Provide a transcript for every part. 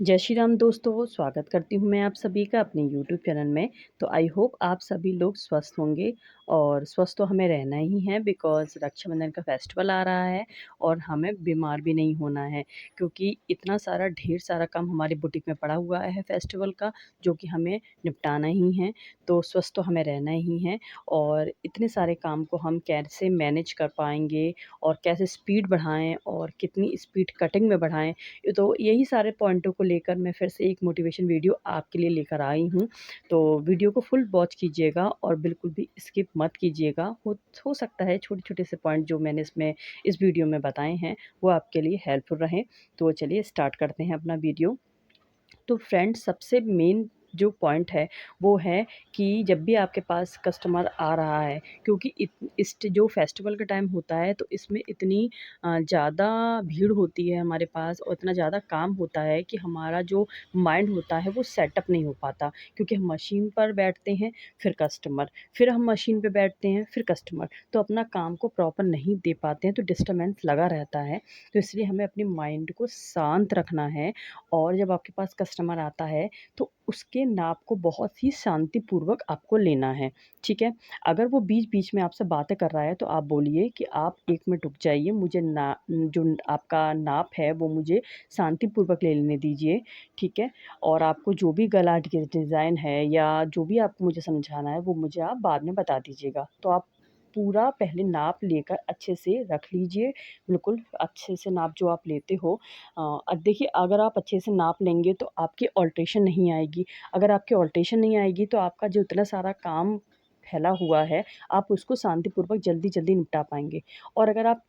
जय श्री राम दोस्तों, स्वागत करती हूँ मैं आप सभी का अपने यूट्यूब चैनल में। तो आई होप आप सभी लोग स्वस्थ होंगे और स्वस्थ तो हमें रहना ही है बिकॉज़ रक्षाबंधन का फेस्टिवल आ रहा है और हमें बीमार भी नहीं होना है क्योंकि इतना सारा ढेर सारा काम हमारी बुटीक में पड़ा हुआ है फेस्टिवल का जो कि हमें निपटाना ही है। तो स्वस्थ तो हमें रहना ही है और इतने सारे काम को हम कैसे मैनेज कर पाएँगे और कैसे स्पीड बढ़ाएँ और कितनी स्पीड कटिंग में बढ़ाएँ, तो यही सारे पॉइंटों को लेकर मैं फिर से एक मोटिवेशन वीडियो आपके लिए लेकर आई हूँ। तो वीडियो को फुल वॉच कीजिएगा और बिल्कुल भी स्किप मत कीजिएगा। हो सकता है छोटे-छोटे से पॉइंट जो मैंने इस वीडियो में बताए हैं, वो आपके लिए हेल्पफुल रहें। तो चलिए स्टार्ट करते हैं अपना वीडियो। तो फ्रेंड्स सबसे मेन जो पॉइंट है वो है कि जब भी आपके पास कस्टमर आ रहा है क्योंकि इस जो फेस्टिवल का टाइम होता है तो इसमें इतनी ज़्यादा भीड़ होती है हमारे पास और इतना ज़्यादा काम होता है कि हमारा जो माइंड होता है वो सेटअप नहीं हो पाता क्योंकि हम मशीन पर बैठते हैं फिर हम मशीन पे बैठते हैं फिर कस्टमर तो अपना काम को प्रॉपर नहीं दे पाते हैं तो डिस्टर्बेंस लगा रहता है। तो इसलिए हमें अपने माइंड को शांत रखना है और जब आपके पास कस्टमर आता है तो उसके नाप को बहुत ही शांतिपूर्वक आपको लेना है, ठीक है? अगर वो बीच-बीच में आपसे बातें कर रहा है तो आप बोलिए कि आप 1 मिनट रुक जाइए, मुझे जो आपका नाप है वो मुझे शांतिपूर्वक ले लेने दीजिए, ठीक है? और आपको जो भी गला डिज़ाइन है या जो भी आपको मुझे समझाना है वो मुझे आप बाद में बता दीजिएगा। तो आप पूरा पहले नाप लेकर अच्छे से रख लीजिए, बिल्कुल अच्छे से नाप जो आप लेते हो। देखिए अगर आप अच्छे से नाप लेंगे तो आपकी ऑल्ट्रेशन नहीं आएगी। अगर आपकी ऑल्ट्रेशन नहीं आएगी तो आपका जो इतना सारा काम फैला हुआ है, आप उसको शांतिपूर्वक जल्दी-जल्दी निपटा पाएँगे। और अगर आप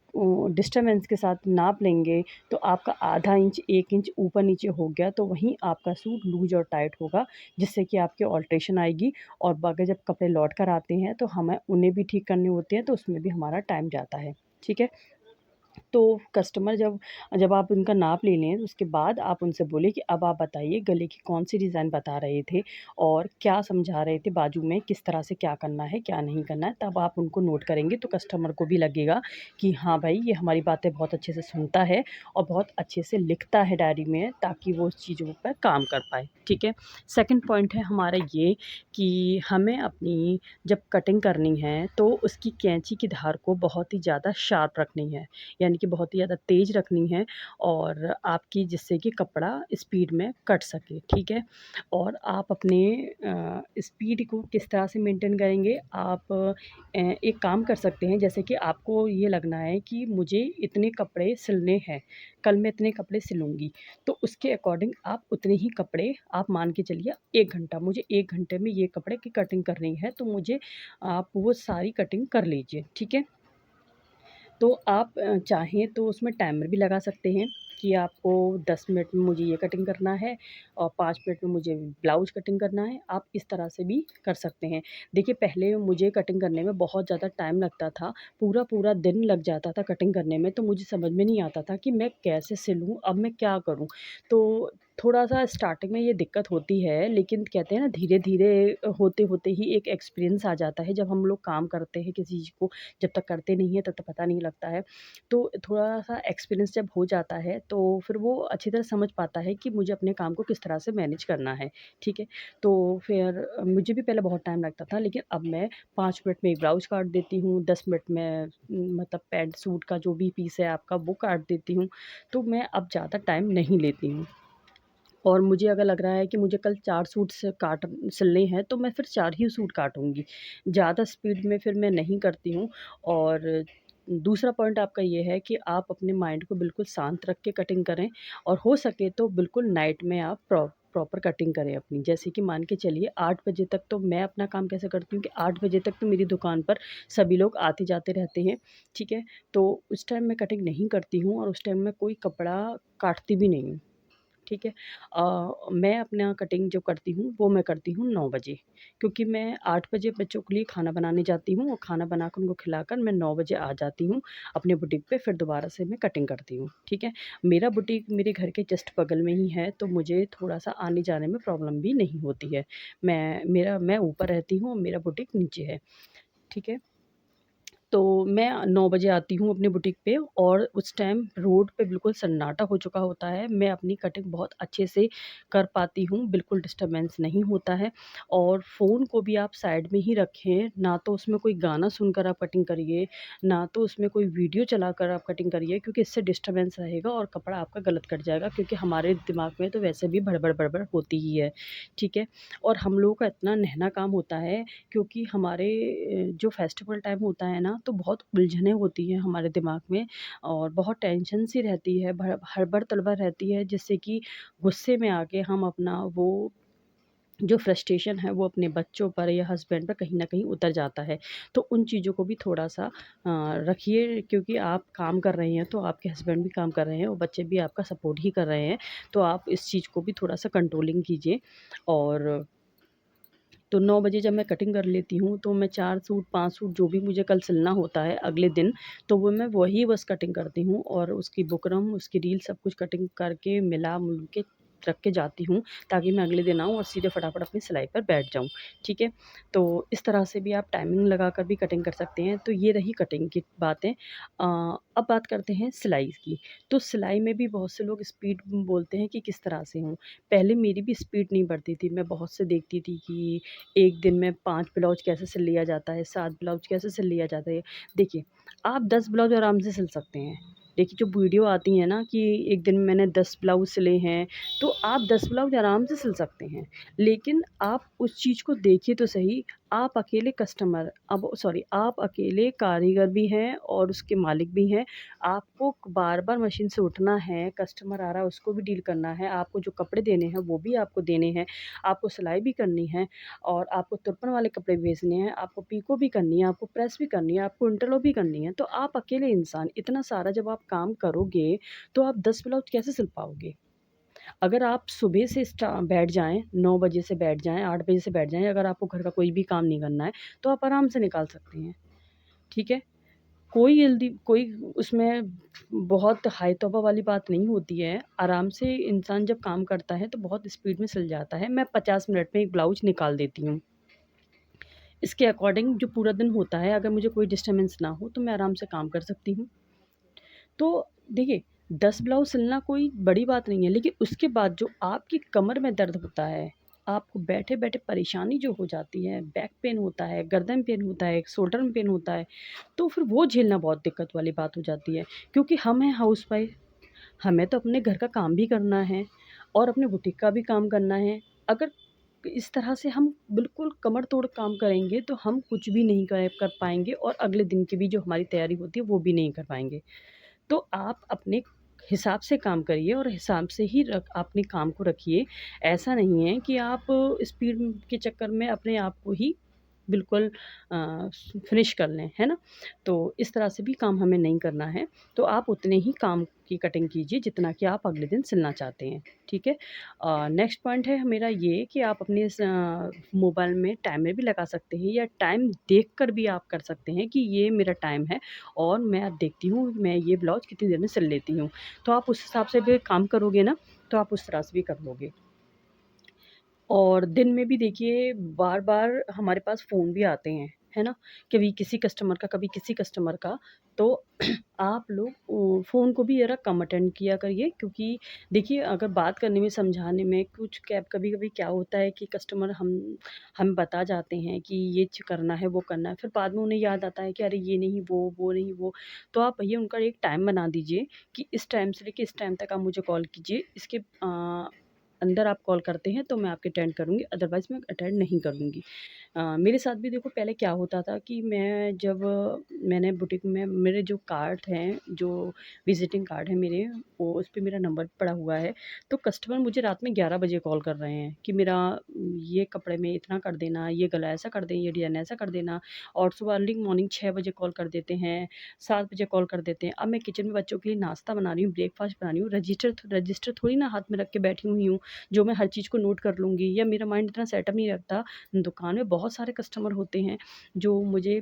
डिस्टर्बेंस के साथ नाप लेंगे तो आपका आधा इंच, 1 इंच ऊपर-नीचे हो गया तो वहीं आपका सूट लूज़ और टाइट होगा, जिससे कि आपकी ऑल्ट्रेशन आएगी और बाकी जब कपड़े लौट कर आते हैं तो हमें उन्हें भी ठीक करने होते हैं तो उसमें भी हमारा टाइम जाता है। ठीक है? तो कस्टमर जब जब आप उनका नाप ले लें, उसके बाद आप उनसे बोलें कि अब आप बताइए गले की कौन-सी डिज़ाइन बता रहे थे और क्या समझा रहे थे बाजू में, किस तरह से क्या करना है, क्या नहीं करना है। तब आप उनको नोट करेंगे तो कस्टमर को भी लगेगा कि हाँ भाई, ये हमारी बातें बहुत अच्छे से सुनता है और बहुत अच्छे से लिखता है डायरी में ताकि वो उस चीज़ों पर काम कर पाए, ठीक है। सेकंड पॉइंट है हमारा ये कि हमें अपनी जब कटिंग करनी है, तो उसकी कैंची की धार को बहुत ही ज़्यादा शार्प रखनी है। यानी कि बहुत ही ज़्यादा तेज़ रखनी है और आपकी जिससे कि कपड़ा स्पीड में कट सके, ठीक है? और आप अपने स्पीड को किस तरह से मेंटेन करेंगे, आप एक काम कर सकते हैं जैसे कि आपको ये लगना है कि मुझे इतने कपड़े सिलने हैं, कल मैं इतने कपड़े सिलूँगी, तो उसके अकॉर्डिंग आप उतने ही कपड़े आप मान के चलिए 1 घंटा, मुझे 1 घंटे में ये कपड़े की कटिंग करनी है, तो मुझे आप वो सारी कटिंग कर लीजिए, ठीक है? तो आप चाहें तो उसमें टाइमर भी लगा सकते हैं कि आपको 10 मिनट में मुझे ये कटिंग करना है और 5 मिनट में मुझे ब्लाउज़ कटिंग करना है, आप इस तरह से भी कर सकते हैं। देखिए पहले मुझे कटिंग करने में बहुत ज़्यादा टाइम लगता था, पूरा-पूरा दिन लग जाता था कटिंग करने में, तो मुझे समझ में नहीं आता था कि मैं कैसे सिलूँ, अब मैं क्या करूँ? तो थोड़ा-सा स्टार्टिंग में ये दिक्कत होती है, लेकिन कहते हैं ना धीरे-धीरे होते-होते ही एक एक्सपीरियंस आ जाता है, जब हम लोग काम करते हैं किसी चीज़ को जब तक करते नहीं हैं तब तक पता नहीं लगता है। तो थोड़ा-सा एक्सपीरियंस जब हो जाता है तो फिर वो अच्छी तरह समझ पाता है कि मुझे अपने काम को किस तरह से मैनेज करना है, ठीक है? तो फिर मुझे भी पहले बहुत टाइम लगता था लेकिन अब मैं 5 मिनट में एक ब्लाउज़ काट देती हूँ, 10 मिनट में मतलब पैंट सूट का जो भी पीस है आपका वो काट देती हूँ। तो मैं अब ज़्यादा टाइम नहीं लेती हूँ। और मुझे अगर लग रहा है कि मुझे कल 4 सूट सिलने हैं तो मैं फिर 4 ही सूट काटूँगी। ज़्यादा स्पीड में फिर मैं नहीं करती हूँ और दूसरा पॉइंट आपका ये है कि आप अपने माइंड को बिल्कुल शांत रख के कटिंग करें और हो सके तो बिल्कुल नाइट में आप प्रॉपर कटिंग करें अपनी। जैसे कि मान के चलिए 8 बजे तक तो मैं अपना काम कैसे करती हूँ कि 8 बजे तक तो मेरी दुकान पर सभी लोग आते-जाते रहते हैं, ठीक है? तो उस टाइम मैं कटिंग नहीं करती हूँ और उस टाइम मैं कोई कपड़ा काटती भी नहीं हूँ। ठीक है। मैं अपना कटिंग जो करती हूँ वो मैं करती हूँ 9 बजे क्योंकि मैं 8 बजे बच्चों के लिए खाना बनाने जाती हूँ और खाना बनाकर उनको खिलाकर मैं 9 बजे आ जाती हूँ अपने बुटीक पे फिर दोबारा से मैं कटिंग करती हूँ, ठीक है। मेरा बुटीक मेरे घर के जस्ट बगल में ही है तो मुझे थोड़ा-सा आने-जाने में प्रॉब्लम भी नहीं होती है। मैं ऊपर रहती हूँ और मेरा बुटीक नीचे है, ठीक है। तो मैं 9 बजे आती हूँ अपनी बुटीक पे और उस टाइम रोड पे बिल्कुल सन्नाटा हो चुका होता है। मैं अपनी कटिंग बहुत अच्छे से कर पाती हूँ, बिल्कुल डिस्टर्बेंस नहीं होता है। और फ़ोन को भी आप साइड में ही रखें, ना तो उसमें कोई गाना सुनकर आप कटिंग करिए, ना तो उसमें कोई वीडियो चलाकर आप कटिंग करिए, क्योंकि इससे डिस्टर्बेंस रहेगा और कपड़ा आपका गलत कट जाएगा, क्योंकि हमारे दिमाग में तो वैसे भी भड़बड़ होती ही है, ठीक है? और हम लोगों का इतना नहना काम होता है, क्योंकि हमारे जो फेस्टिवल टाइम होता है ना, तो बहुत उलझनें होती हैं हमारे दिमाग में और बहुत टेंशन सी रहती है, हड़बड़ तड़बड़ रहती है, जिससे कि गुस्से में आके हम अपना वो जो फ्रस्ट्रेशन है वो अपने बच्चों पर या हस्बैंड पर कहीं न कहीं उतर जाता है। तो उन चीज़ों को भी थोड़ा-सा रखिए, क्योंकि आप काम कर रहे हैं तो आपके हस्बैंड भी काम कर रहे हैं और बच्चे भी आपका सपोर्ट ही कर रहे हैं। तो आप इस चीज़ को भी थोड़ा-सा कंट्रोलिंग कीजिए। और तो 9 बजे जब मैं कटिंग कर लेती हूँ, तो मैं 4 सूट 5 सूट जो भी मुझे कल सिलना होता है अगले दिन, तो वो मैं वही बस कटिंग करती हूँ और उसकी बुकरम, उसकी रील सब कुछ कटिंग करके मिला-मुल के रख के जाती हूँ, ताकि मैं अगले दिन आऊँ और सीधे फटाफट अपनी सिलाई पर बैठ जाऊँ, ठीक है? तो इस तरह से भी आप टाइमिंग लगाकर भी कटिंग कर सकते हैं। तो ये रही कटिंग की बातें। अब बात करते हैं सिलाई की। तो सिलाई में भी बहुत से लोग स्पीड बोलते हैं कि किस तरह से हूँ। पहले मेरी भी स्पीड नहीं बढ़ती थी, मैं बहुत से देखती थी कि एक दिन में 5 ब्लाउज़ कैसे सिल लिया जाता है, 7 ब्लाउज़ कैसे सिल लिया जाता है। देखिए, आप 10 ब्लाउज़ आराम से सिल सकते हैं। देखिए, जो वीडियो आती है ना कि एक दिन में मैंने 10 ब्लाउज़ सिले हैं, तो आप 10 ब्लाउज़ आराम से सिल सकते हैं। लेकिन आप उस चीज़ को देखिए तो सही, आप अकेले कस्टमर अब सॉरी आप अकेले कारीगर भी हैं और उसके मालिक भी हैं। आपको बार-बार मशीन से उठना है, कस्टमर आ रहा है उसको भी डील करना है, आपको जो कपड़े देने हैं वो भी आपको देने हैं, आपको सिलाई भी करनी है और आपको तुरपन वाले कपड़े भेजने हैं, आपको पीको भी करनी है, आपको प्रेस भी करनी है, आपको इंटरलॉक भी करनी है। तो आप अकेले इंसान इतना सारा जब आप काम करोगे, तो आप 10 ब्लाउज़ कैसे सिल पाओगे? अगर आप सुबह से बैठ जाएँ, 9 बजे से बैठ जाएँ, 8 बजे से बैठ जाएँ, अगर आपको घर का कोई भी काम नहीं करना है, तो आप आराम से निकाल सकते हैं, ठीक है? कोई जल्दी कोई उसमें बहुत हाई तौबा वाली बात नहीं होती है। आराम से इंसान जब काम करता है, तो बहुत स्पीड में सिल जाता है। मैं 50 मिनट में एक ब्लाउज़ निकाल देती हूँ। इसके अकॉर्डिंग जो पूरा दिन होता है, अगर मुझे कोई डिस्टर्बेंस ना हो, तो मैं आराम से काम कर सकती हूँ। तो देखिए, 10 ब्लाउज़ सिलना कोई बड़ी बात नहीं है, लेकिन उसके बाद जो आपकी कमर में दर्द होता है, आपको बैठे-बैठे परेशानी जो हो जाती है, बैक पेन होता है, गर्दन पेन होता है, शोल्डर में पेन होता है, तो फिर वो झेलना बहुत दिक्कत वाली बात हो जाती है। क्योंकि हम हैं हाउसवाइफ़, हमें तो अपने घर का काम भी करना है और अपने बुटीक का भी काम करना है। अगर इस तरह से हम बिल्कुल कमर तोड़ काम करेंगे, तो हम कुछ भी नहीं कर कर पाएँगे और अगले दिन की भी जो हमारी तैयारी होती है, वो भी नहीं कर पाएँगे। तो आप अपने हिसाब से काम करिए और हिसाब से ही अपने काम को रखिए। ऐसा नहीं है कि आप स्पीड के चक्कर में अपने आप को ही बिल्कुल फ़िनिश कर लें, है ना? तो इस तरह से भी काम हमें नहीं करना है। तो आप उतने ही काम की कटिंग कीजिए जितना कि आप अगले दिन सिलना चाहते हैं, ठीक है? नेक्स्ट पॉइंट है मेरा ये कि आप अपने मोबाइल में टाइमर भी लगा सकते हैं या टाइम देखकर भी आप कर सकते हैं कि ये मेरा टाइम है और मैं अब देखती हूँ मैं ये ब्लाउज़ कितनी देर में सिल लेती हूँ। तो आप उस हिसाब से भी काम करोगे ना, तो आप उस तरह से भी कर लोगे। और दिन में भी देखिए बार-बार हमारे पास फ़ोन भी आते हैं, है ना? कभी किसी कस्टमर का, कभी किसी कस्टमर का। तो आप लोग फ़ोन को भी ज़रा कम अटेंड किया करिए, क्योंकि देखिए अगर बात करने में, समझाने में कुछ कैब कभी-कभी क्या होता है कि कस्टमर हम बता जाते हैं कि ये करना है, वो करना है। फिर बाद में उन्हें याद आता है कि अरे ये नहीं वो नहीं वो। तो आप भैया उनका एक टाइम बना दीजिए कि इस टाइम से लेके इस टाइम तक आप मुझे कॉल कीजिए। इसके अंदर आप कॉल करते हैं तो मैं आपकी अटेंड करूँगी, अदरवाइज़ मैं अटेंड नहीं करूँगी। मेरे साथ भी देखो पहले क्या होता था कि मैंने बुटीक में मेरे जो कार्ड हैं, जो विज़िटिंग कार्ड है मेरे, वो उस पे मेरा नंबर पड़ा हुआ है। तो कस्टमर मुझे रात में 11 बजे कॉल कर रहे हैं कि मेरा ये कपड़े में इतना कर देना, ये गला ऐसा कर दें, ये डिज़ाइन ऐसा कर देना। और सुबह अर्ली मॉर्निंग 6 बजे कॉल कर देते हैं, 7 बजे कॉल कर देते हैं। अब मैं किचन में बच्चों के लिए नाश्ता बना रही हूँ, ब्रेकफ़ास्ट बना रही हूँ, रजिस्टर थोड़ी ना हाथ में रख के बैठी हुई हूँ, जो मैं हर चीज़ को नोट कर लूँगी, या मेरा माइंड इतना सेटअप नहीं रखता। दुकान में बहुत सारे कस्टमर होते हैं, जो मुझे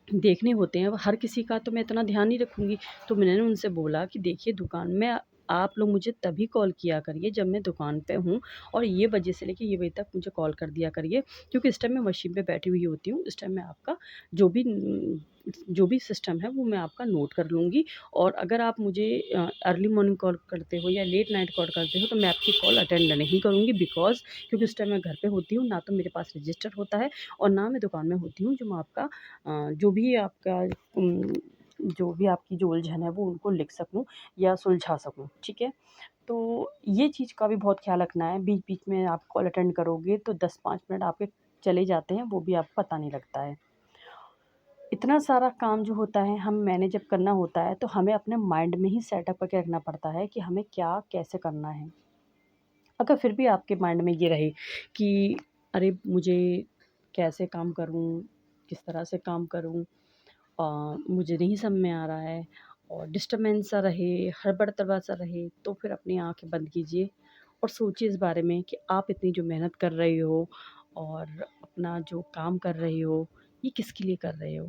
देखने होते हैं, अब हर किसी का तो मैं इतना ध्यान नहीं रखूँगी। तो मैंने उनसे बोला कि देखिए दुकान में आप लोग मुझे तभी कॉल किया करिए जब मैं दुकान पे हूँ, और ये बजे से लेके ये बजे तक मुझे कॉल कर दिया करिए, क्योंकि इस टाइम मैं मशीन पे बैठी हुई होती हूँ। इस टाइम मैं आपका जो भी जो भी सिस्टम है वो मैं आपका नोट कर लूँगी। और अगर आप मुझे अर्ली मॉर्निंग कॉल करते हो या लेट नाइट कॉल करते हो तो मैं आपकी कॉल अटेंड नहीं करूँगी, बिकॉज़ क्योंकि उस टाइम मैं घर पे होती हूँ, ना तो मेरे पास रजिस्टर होता है और ना मैं दुकान में होती हूँ, जो मैं आपका जो भी आपका जो भी आपकी जो उलझन है वो उनको लिख सकूँ या सुलझा सकूँ, ठीक है? तो ये चीज़ का भी बहुत ख़्याल रखना है, बीच-बीच में आप कॉल अटेंड करोगे तो 10-5 मिनट आपके चले जाते हैं, वो भी आपको पता नहीं लगता है। इतना सारा काम जो होता है मैंने जब करना होता है तो हमें अपने माइंड में ही सेटअप करके रखना पड़ता है कि हमें क्या कैसे करना है। अगर फिर भी आपके माइंड में ये रहे कि अरे मुझे कैसे काम करूँ, किस तरह से काम करूँ, मुझे नहीं समझ में आ रहा है और डिस्टर्बेंस सा रहे, हड़बड़-तड़बड़ सा रहे, तो फिर अपनी आँखें बंद कीजिए और सोचिए इस बारे में कि आप इतनी जो मेहनत कर रहे हो और अपना जो काम कर रहे हो, ये किसके लिए कर रहे हो?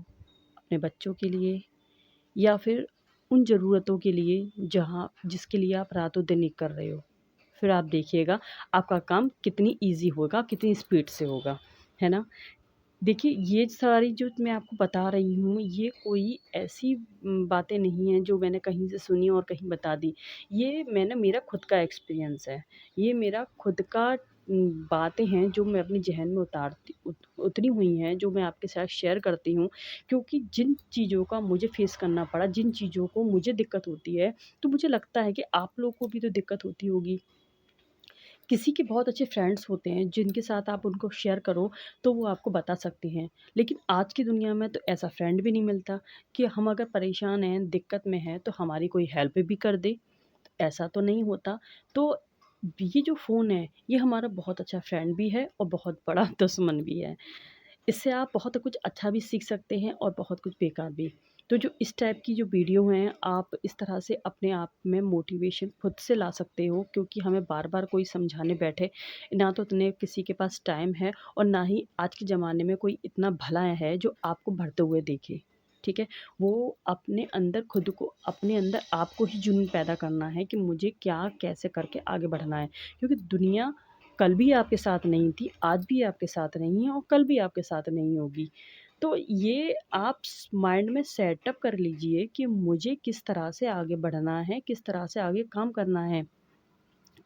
अपने बच्चों के लिए या फिर उन ज़रूरतों के लिए जहाँ जिसके लिए आप रातों-दिन एक कर रहे हो। फिर आप देखिएगा आपका काम कितनी ईज़ी होगा, कितनी स्पीड से होगा, है ना? देखिए, ये सारी जो मैं आपको बता रही हूँ, ये कोई ऐसी बातें नहीं हैं जो मैंने कहीं से सुनी और कहीं बता दी। ये मैंने मेरा खुद का एक्सपीरियंस है। ये मेरा खुद का बातें हैं जो मैं अपने ज़हन में उतरी हुई हैं, जो मैं आपके साथ शेयर करती हूँ, क्योंकि जिन चीज़ों का मुझे फ़ेस करना पड़ा, जिन चीज़ों को मुझे दिक्कत होती है, तो मुझे लगता है कि आप लोगों को भी तो दिक्कत होती होगी। किसी के बहुत अच्छे फ्रेंड्स होते हैं जिनके साथ आप उनको शेयर करो तो वो आपको बता सकते हैं। लेकिन आज की दुनिया में तो ऐसा फ्रेंड भी नहीं मिलता कि हम अगर परेशान हैं, दिक्कत में हैं तो हमारी कोई हेल्प भी कर दे, ऐसा तो नहीं होता। तो ये जो फ़ोन है ये हमारा बहुत अच्छा फ्रेंड भी है और बहुत बड़ा दुश्मन भी है। इससे आप बहुत कुछ अच्छा भी सीख सकते हैं और बहुत कुछ बेकार भी। तो जो इस टाइप की जो वीडियो हैं, आप इस तरह से अपने आप में मोटिवेशन खुद से ला सकते हो, क्योंकि हमें बार-बार कोई समझाने बैठे, ना तो इतने किसी के पास टाइम है और ना ही आज के ज़माने में कोई इतना भला है जो आपको बढ़ते हुए देखे, ठीक है? वो अपने अंदर खुद को अपने अंदर आपको ही जुनून पैदा करना है कि मुझे क्या कैसे करके आगे बढ़ना है। क्योंकि दुनिया कल भी आपके साथ नहीं थी, आज भी आपके साथ नहीं है और कल भी आपके साथ नहीं होगी। तो ये आप माइंड में सेटअप कर लीजिए कि मुझे किस तरह से आगे बढ़ना है, किस तरह से आगे काम करना है।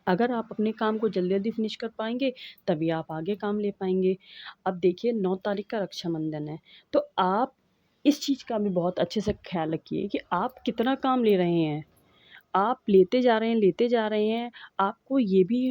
अगर आप अपने काम को जल्दी-जल्दी फिनिश कर पाएँगे, तभी आप आगे काम ले पाएँगे। अब देखिए 9 तारीख का रक्षाबंधन है, तो आप इस चीज़ का भी बहुत अच्छे से ख़्याल रखिए कि आप कितना काम ले रहे हैं। आप लेते जा रहे हैं, आपको ये भी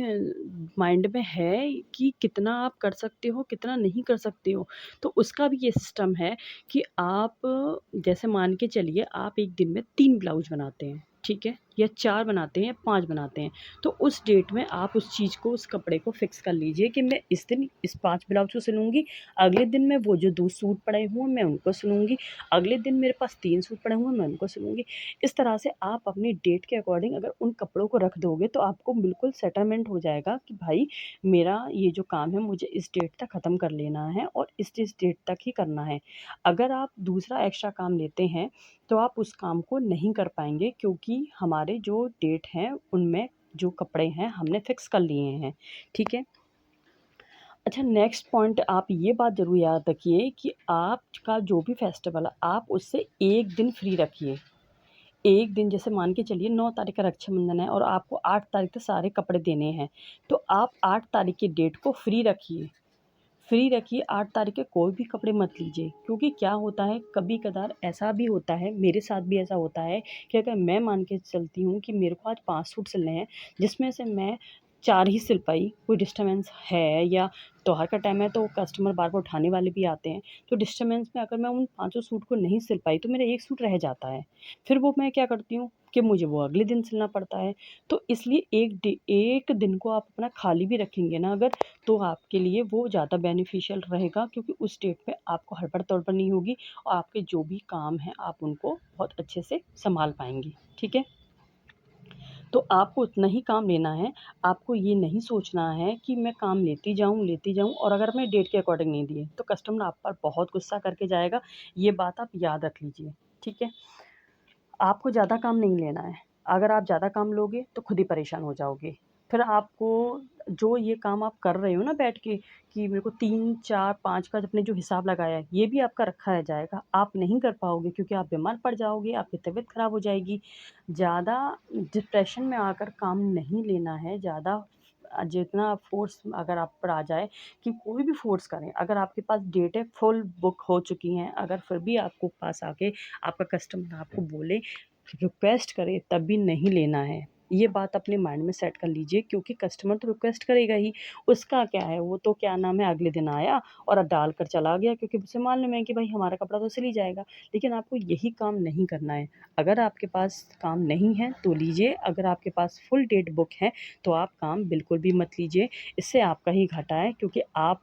माइंड में है कि कितना आप कर सकते हो, कितना नहीं कर सकते हो। तो उसका भी ये सिस्टम है कि आप जैसे मान के चलिए आप एक दिन में 3 ब्लाउज़ बनाते हैं, ठीक है? या 4 बनाते हैं या 5 बनाते हैं। तो उस डेट में आप उस चीज़ को, उस कपड़े को फ़िक्स कर लीजिए कि मैं इस दिन इस 5 ब्लाउज़ को सिलूँगी, अगले दिन मैं वो जो 2 सूट पड़े हुए हैं मैं उनको सिलूँगी, अगले दिन मेरे पास 3 सूट पड़े हुए हैं मैं उनको सिलूँगी। इस तरह से आप अपनी डेट के अकॉर्डिंग अगर उन कपड़ों को रख दोगे तो आपको बिल्कुल सेटलमेंट हो जाएगा कि भाई मेरा ये जो काम है मुझे इस डेट तक ख़त्म कर लेना है और इस डेट तक ही करना है। अगर आप दूसरा एक्स्ट्रा काम लेते हैं तो आप उस काम को नहीं कर पाएँगे, क्योंकि हमारे जो डेट हैं उनमें जो कपड़े हैं हमने फ़िक्स कर लिए हैं। ठीक है? अच्छा, नेक्स्ट पॉइंट आप ये बात ज़रूर याद रखिए कि आपका जो भी फेस्टिवल है आप उससे 1 दिन फ्री रखिए। 1 दिन जैसे मान के चलिए 9 तारीख का रक्षाबंधन है और आपको 8 तारीख तक सारे कपड़े देने हैं, तो आप 8 तारीख की डेट को फ्री रखिए। फ्री रखिए, 8 तारीख के कोई भी कपड़े मत लीजिए, क्योंकि क्या होता है कभी-कभार ऐसा भी होता है, मेरे साथ भी ऐसा होता है कि अगर मैं मान के चलती हूँ कि मेरे को आज 5 सूट सिलने हैं, जिसमें से मैं 4 ही सिल पाई, कोई डिस्टर्बेंस है या त्योहार का टाइम है तो कस्टमर बार-बार उठाने वाले भी आते हैं, तो डिस्टर्बेंस में अगर मैं उन पाँचों सूट को नहीं सिल पाई, तो मेरा 1 सूट रह जाता है। फिर वो मैं क्या करती हूँ कि मुझे वो अगले दिन सिलना पड़ता है। तो इसलिए 1 दिन को आप अपना खाली भी रखेंगे ना अगर, तो आपके लिए वो ज़्यादा बेनिफिशियल रहेगा, क्योंकि उस डेट पे आपको हड़बड़-तड़बड़ नहीं होगी और आपके जो भी काम हैं आप उनको बहुत अच्छे से सँभाल पाएँगे, ठीक है? तो आपको उतना ही काम लेना है, आपको ये नहीं सोचना है कि मैं काम लेती जाऊँ और अगर मैं डेट के अकॉर्डिंग नहीं दिए, तो कस्टमर आप पर बहुत गुस्सा करके जाएगा, ये बात आप याद रख लीजिए, ठीक है? आपको ज़्यादा काम नहीं लेना है। अगर आप ज़्यादा काम लोगे तो खुद ही परेशान हो जाओगे। फिर आपको जो ये काम आप कर रहे हो ना बैठ के कि मेरे को 3, 4, 5 का आपने जो हिसाब लगाया है, ये भी आपका रखा रह जाएगा। आप नहीं कर पाओगे क्योंकि आप बीमार पड़ जाओगे, आपकी तबीयत ख़राब हो जाएगी। ज़्यादा डिप्रेशन में आकर काम नहीं लेना है, ज़्यादा जितना फ़ोर्स अगर आप पर आ जाए कि कोई भी फ़ोर्स करें, अगर आपके पास डेटें फुल बुक हो चुकी हैं, अगर फिर भी आपको पास आके आपका कस्टमर आपको बोले, रिक्वेस्ट करे तब भी नहीं लेना है। ये बात अपने माइंड में सेट कर लीजिए क्योंकि कस्टमर तो रिक्वेस्ट करेगा ही, उसका क्या है, वो तो क्या नाम है अगले दिन आया और अब डाल कर चला गया क्योंकि उसे मालूम है कि भाई हमारा कपड़ा तो सिल ही जाएगा। लेकिन आपको यही काम नहीं करना है। अगर आपके पास काम नहीं है तो लीजिए, अगर आपके पास फुल डेट बुक है तो आप काम बिल्कुल भी मत लीजिए। इससे आपका ही घाटा है क्योंकि आप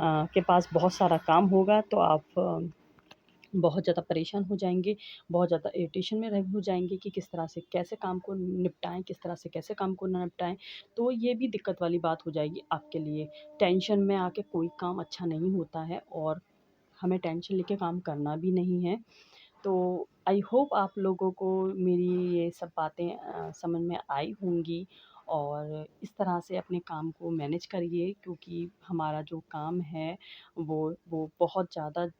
के पास बहुत सारा काम होगा तो आप बहुत ज़्यादा परेशान हो जाएँगे, बहुत ज़्यादा इरिटेशन में हो जाएँगे कि किस तरह से कैसे काम को निपटाएँ, किस तरह से कैसे काम को ना निपटाएँ। तो ये भी दिक्कत वाली बात हो जाएगी आपके लिए। टेंशन में आके कोई काम अच्छा नहीं होता है और हमें टेंशन लेके काम करना भी नहीं है। तो आई होप आप लोगों को मेरी ये सब बातें समझ में आई होंगी और इस तरह से अपने काम को मैनेज करिए क्योंकि हमारा जो काम है वो बहुत ज़्यादा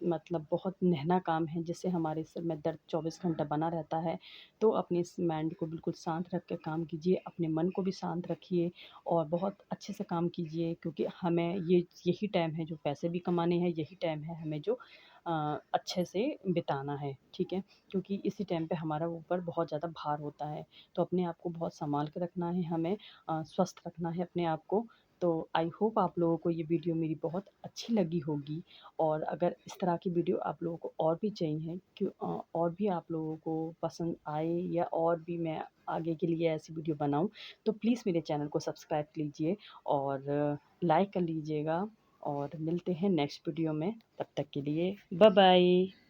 मतलब बहुत नेहना काम है जिससे हमारे सिर में दर्द 24 घंटा बना रहता है। तो अपने इस माइंड को बिल्कुल शांत रख के काम कीजिए, अपने मन को भी शांत रखिए और बहुत अच्छे से काम कीजिए क्योंकि हमें ये यही टाइम है जो पैसे भी कमाने हैं, यही टाइम है हमें जो अच्छे से बिताना है, ठीक है? क्योंकि इसी टाइम पे हमारा ऊपर बहुत ज़्यादा भार होता है, तो अपने आप को बहुत सँभाल के रखना है हमें, स्वस्थ रखना है अपने आप को। तो आई होप आप लोगों को ये वीडियो मेरी बहुत अच्छी लगी होगी और अगर इस तरह की वीडियो आप लोगों को और भी चाहिए और भी आप लोगों को पसंद आए या और भी मैं आगे के लिए ऐसी वीडियो बनाऊँ, तो प्लीज़ मेरे चैनल को सब्सक्राइब कीजिए और लाइक कर लीजिएगा और मिलते हैं नेक्स्ट वीडियो में। तब तक के लिए बाय बाय।